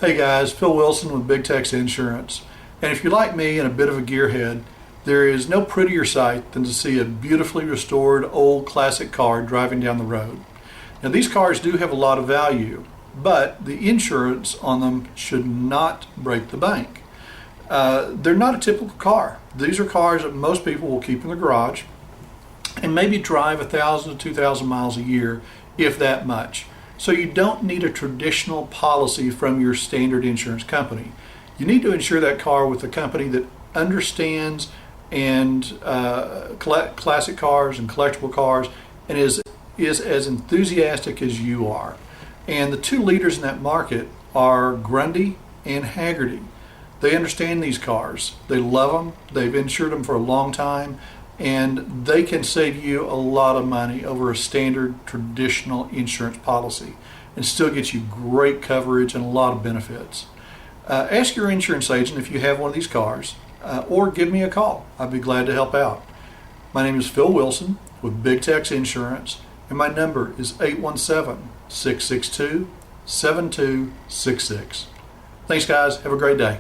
Hey guys, Phil Wilson with Big Tex Insurance. And if you're like me and a bit of a gearhead, there is no prettier sight than to see a beautifully restored old classic car driving down the road. Now these cars do have a lot of value, but the insurance on them should not break the bank. They're not a typical car. These are cars that most people will keep in the garage and maybe drive 1,000 to 2,000 miles a year, if that much. So you don't need a traditional policy from your standard insurance company. You need to insure that car with a company that understands and classic cars and collectible cars and is as enthusiastic as you are. And the two leaders in that market are Grundy and Haggerty. They understand these cars. They love them. They've insured them for a long time. And they can save you a lot of money over a standard traditional insurance policy and still get you great coverage and a lot of benefits. Ask your insurance agent if you have one of these cars, or give me a call. I'd be glad to help out. My name is Phil Wilson with Big Tex Insurance, and my number is 817-662-7266. Thanks guys, have a great day.